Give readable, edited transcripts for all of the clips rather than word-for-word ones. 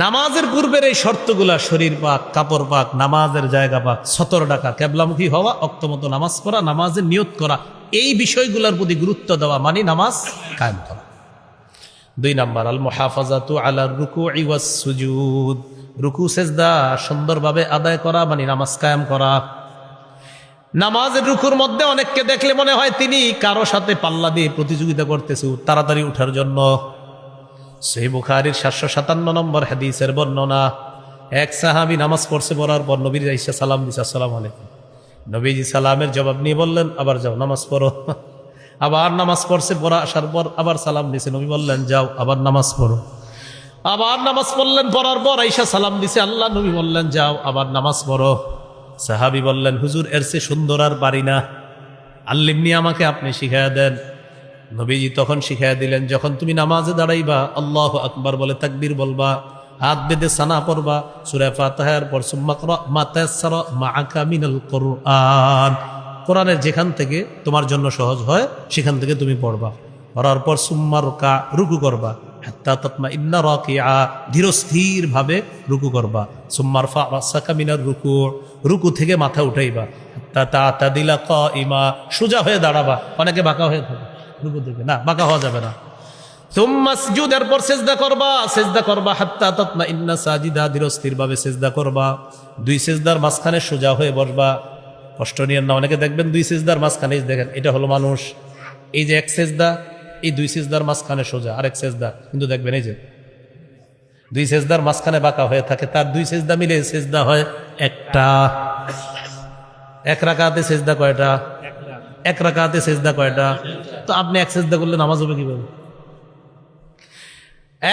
নামাজের পূর্বের এই শর্তগুলা, শরীর পাক, কাপড় পাক, নামাজের জায়গা পাক, সতর ডাকা, কেবলামুখী হওয়া, অক্তমতো নামাজ পড়া, নামাজের নিয়ত করা, এই বিষয়গুলোর প্রতি গুরুত্ব দেওয়া মানে নামাজ কায়েম করা। 2 নাম্বার আল মুহাফাজাতু আলা রুকুই ওয়াস সুজুদ, রুকু সেজদা সুন্দরভাবে আদায় করা মানে নামাজ কায়েম করা। নামাজের রুকুর মধ্যে অনেককে দেখলে মনে হয় তিনি কারো সাথে পাল্লা দিয়ে প্রতিযোগিতা করতেছে তাড়াতাড়ি উঠার জন্য। সহিহ বুখারীর 757 নম্বর হাদিসের বর্ণনা, এক সাহাবী নামাজ পড়ছে, পড়ার পর নবীর আইসা সালাম দিছে, আসসালামু আলাইকুম। নবীজি সালামের জবাব নিয়ে বললেন, আবার যাও নামাজ পড়ো। আবার নামাজ পড়ছে, পড়া আসার পর আবার সালাম দিছে, নবী বললেন যাও আবার নামাজ পড়ো। আবার নামাজ পড়লেন, পড়ার পর আইসা সালাম দিছে, আল্লাহ নবী বললেন যাও আবার নামাজ পড়ো। সাহাবী বললেন, হুজুর এর চেয়ে সুন্দর আর পারি না, আল্লিমনি, আমাকে আপনি শিখাইয়া দেন। নবীজি তখন শিখাইয়া দিলেন, যখন তুমি নামাজে দাঁড়াইবা আল্লাহু আকবার বলে তাকবীর বলবা, হাত বেঁধে সানা পড়বা, সূরা ফাতিহার পর সুম্মা ক্রা মা তায়াসসারা মাআকা মিনাল কুরআন, কোরআনের যেখান থেকে তোমার জন্য সহজ হয় সেখান থেকে তুমি পড়বা। পড়ার পর সুম্মা রুকা, রুকু করবা, হাত্তা তাতমাইন্না রাকিআ, ধীরস্থির ভাবে রুকু করবা। সুম্মা রফা রাসাকা মিনার রুকু, রুকু থেকে মাথা উঠাইবা, হাত্তা তাতাদিলা কাইমা, সোজা হয়ে দাঁড়াবা। অনেকে বাঁকা হয়ে থাকে রুকু থেকে, না বাঁকা হওয়া যাবে না। সুম্মা সুজুদ, এরপর সিজদা করবা, সিজদা করবা, হাত্তা তাতমাইন্না সাজিদা, ধীরস্থির ভাবে সিজদা করবা। 2 সিজদার মাঝখানে সোজা হয়ে বসবা। কষ্ট নিয়েন না, অনেকে দেখবেন 2 সিজদার মাঝখানে, দেখেন এটা হলো মানুষ, এই যে এক সিজদা, এই 2 সিজদার মাঝখানে সোজা আরেক সিজদা, কিন্তু দেখবেন এই যে 2 সিজদার মাঝখানে বাঁকা হয়ে থাকে, তার 2 সিজদা মিলে সিজদা হয় একটা। এক রাকাতে সিজদা কয়টা? এক রাকাতে সিজদা কয়টা? তো আপনি এক সিজদা করলে নামাজ হবে কিভাবে?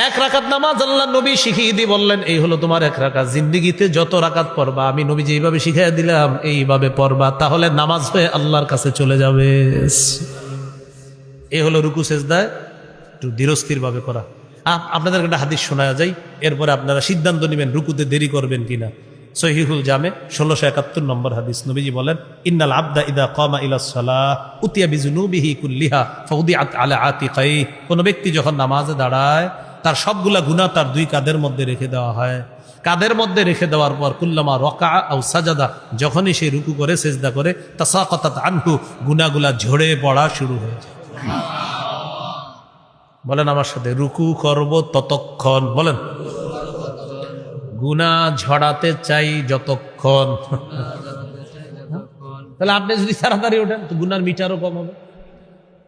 1 রাকাত নামাজ আল্লাহ নবী শিখিয়ে দিয়ে বললেন, এই হলো তোমার 1 রাকাত। জিন্দেগিতে যত রাকাত পড়বা আমি নবী যেইভাবে শিখিয়ে দিলাম এইভাবে পড়বা, তাহলে নামাজ হয়ে আল্লাহর কাছে চলে যাবে। এই হলো রুকু সেজদায় একটু ধীরস্থির ভাবে করা। আপনাদের একটা হাদিস শোনা যায়, এরপরে আপনারা সিদ্ধান্ত নেবেন রুকুতে দেরি করবেন কিনা। সহিহুল জামে 1671 নম্বর হাদিস, নবীজি বলেন, ইন্নাল আবদা ইদা কামা ইলাস সালাহ উতিয়া বিজুনুবিহি কুল্লিহা ফাউদিআত আলা আতিকাই, কোন ব্যক্তি যখন নামাজে দাঁড়ায় তার সবগুলা গুনাহ তার 2 কাঁধের মধ্যে রেখে দেওয়া হয়। কাঁধের মধ্যে রেখে দেওয়ার পর কুল্লামা রাকা আও সাজাদা, যখনই সে রুকু করে সিজদা করে, তাসাকাতাত আনহু, গুনাহগুলা ঝরে পড়া শুরু হয়ে যায়। বলেন আমার সাথে, রুকু করব ততক্ষণ, বলেন গুনাহ ঝরাতে চাই যতক্ষণ। তাহলে আপনি যদি তাড়াতাড়ি ওঠেন তো গুনার মিটারও কম হবে,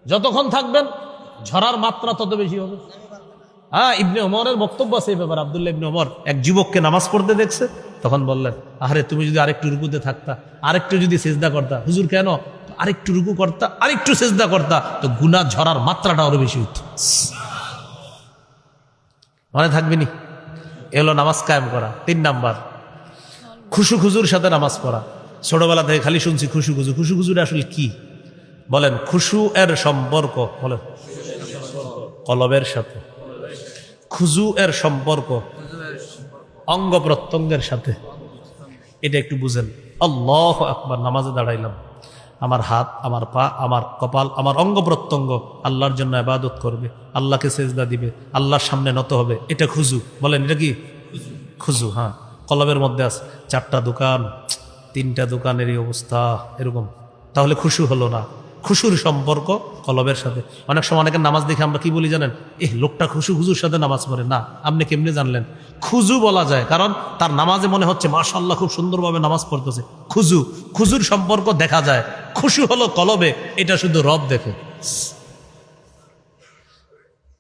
যতক্ষণ থাকবেন ঝরার মাত্রা তত বেশি হবে। ইবনে ওমরের বক্তব্য আছে এই ব্যাপারে। আব্দুল্লাহ ইবনে ওমর এক যুবককে নামাজ পড়তে দেখছে, তখন বললেন, আরে তুমি যদি আরেকটু রুকুতে থাকতা, আরেকটু যদি সিজদা করতা। হুজুর কেন? আরেকটু রুকু করতা, আরেকটু সিজদা করতা, তো গুনাহ ঝরার মাত্রাটা আরো বেশি হতো। মনে থাকবেনি? এলো নামাজ কায়েম করা। 3 নাম্বার খুশু খুজুর সাথে নামাজ পড়া। ছোটবেলা থেকে খালি শুনছি খুশু খুজু, খুশু খুজুর আসলে কি বলেন? খুশু এর সম্পর্ক, বলেন কলবের সাথে, খুজু এর সম্পর্ক অঙ্গ প্রত্যঙ্গের সাথে। এটা একটু বুঝেন। আল্লাহু আকবার, নামাজে দাঁড়াইলাম, আমার হাত, আমার পা, আমার কপাল, আমার অঙ্গ প্রত্যঙ্গ আল্লাহর জন্য ইবাদত করবে, আল্লাহকে সেজদা দিবে, আল্লাহর সামনে নত হবে, এটা খুজু। বলেন এটা কি খুজু? হ্যাঁ, কলবের মধ্যে আছে 4টা দোকান, 3টা দোকানেরই অবস্থা এরকম, তাহলে খুশু হলো না। খুশুর সম্পর্ক কলবের সাথে। অনেক সময় অনেকের নামাজ দেখে আমরা কি বলি জানেন? লোকটা খুশু খুজুর সাথে নামাজ পড়ে। না, আপনি কেমনে জানলেন? খুজু বলা যায় কারণ তার নামাজে মনে হচ্ছে মাশাআল্লাহ খুব সুন্দরভাবে নামাজ পড়তেছে। খুজু, খুজুর সম্পর্ক দেখা যায়। খুশু হলো কলবে, এটা শুধু রব দেখে।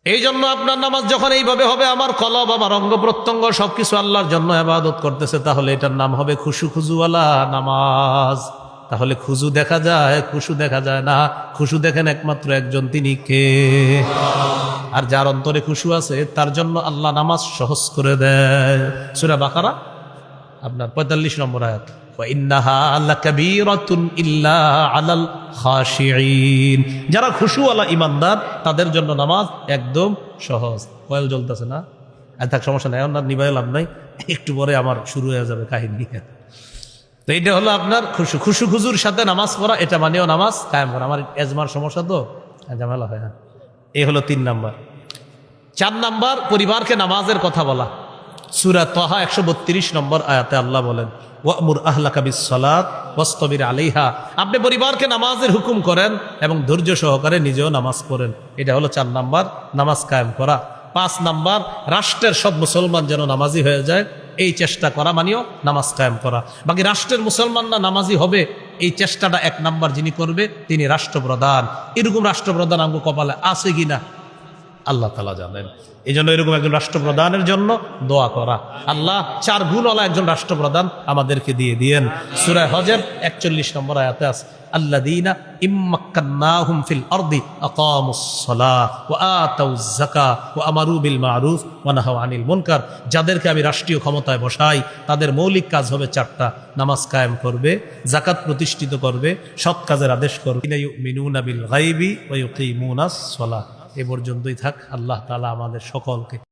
এই জন্য আপনার নামাজ যখন এইভাবে হবে, আমার কলব, আমার অঙ্গ প্রত্যঙ্গ সবকিছু আল্লাহর জন্য ইবাদত করতেছে, তাহলে এটার নাম হবে খুশু খুজুওয়ালা নামাজ। তাহলে খুজু দেখা যায়, খুশু দেখা যায় না। খুশু দেখেন একমাত্র একজন, তিনি কে? আর যার অন্তরে খুশু আছে তার জন্য আল্লাহ নামাজ সহজ করে দেয়। সূরা বাকারা আপনার 45 নম্বর আয়াত, ওয়া ইন্নাহা লাকাবীরাতুন ইল্লা আলাল খাশিঈন। যারা খুশুওয়ালা ইমানদার তাদের জন্য নামাজ একদম সহজ। কয়েল জ্বলতেছে না? থাক, সমস্যা নাই, আপনার নিবাই লাভ নাই, একটু পরে আমার শুরু হয়ে যাবে কাহিনী। তো এইটা হলো আপনার খুশু। খুশু খুজুর সাথে নামাজ পড়া, এটা মানেও নামাজ কায়েম করা। আমার এজমার সমস্যা তো ঝামেলা হয়। এই হলো 3 নাম্বার। 4 নাম্বার পরিবারকে নামাজের কথা বলা। সূরা তাহা 132 নম্বর আয়াতে আল্লাহ বলেন, ওয়ামুর আহলাকা বিসসালাত ওয়াসতাবির আলাইহা, আপনি পরিবারকে নামাজের হুকুম করেন এবং ধৈর্য সহকারে নিজেও নামাজ পড়েন। এটা হলো 4 নাম্বার, নামাজ কায়েম করা। 5 নাম্বার, রাষ্ট্রের সব মুসলমান যেন নামাজি হয়ে যায়, এই চেষ্টা করা মানেও নামাজ কায়েম করা। বাকি রাষ্ট্রের মুসলমানরা নামাজি হবে, এই চেষ্টাটা 1 নাম্বার যিনি করবে তিনি রাষ্ট্রপ্রধান। এরকম রাষ্ট্রপ্রধান আমগো কপালে আছে কিনা আল্লাহ তাআলা জানেন। এই জন্য এরকম একজন রাষ্ট্রপ্রধানের জন্য দোয়া করা। আল্লাহ 4 গুণওয়ালা একজন রাষ্ট্রপ্রধান আমাদেরকে দিয়ে দিয়েন। সূরা হজের 41 নম্বর আয়াতে আছে, আল্লাযীনা ইম্মাক্কান্নাহুম ফিল আরদি আকামুস সালাহ ওয়া আতাউয যাকাত ওয়া আমারু বিল মারুফ ওয়া নাহাউ আনিল মুনকার। যাদেরকে আমি রাষ্ট্রীয় ক্ষমতায় বসাই তাদের মৌলিক কাজ হবে 4টা, নামাজ কায়েম করবে, যাকাত প্রতিষ্ঠিত করবে, সৎ কাজের আদেশ করবে, ইউমিনুনা বিল গায়বি ওয়া ইউকিমুনাস সালাহ। এ পর্যন্তই থাক। আল্লাহ তাআলা আমাদের সকলকে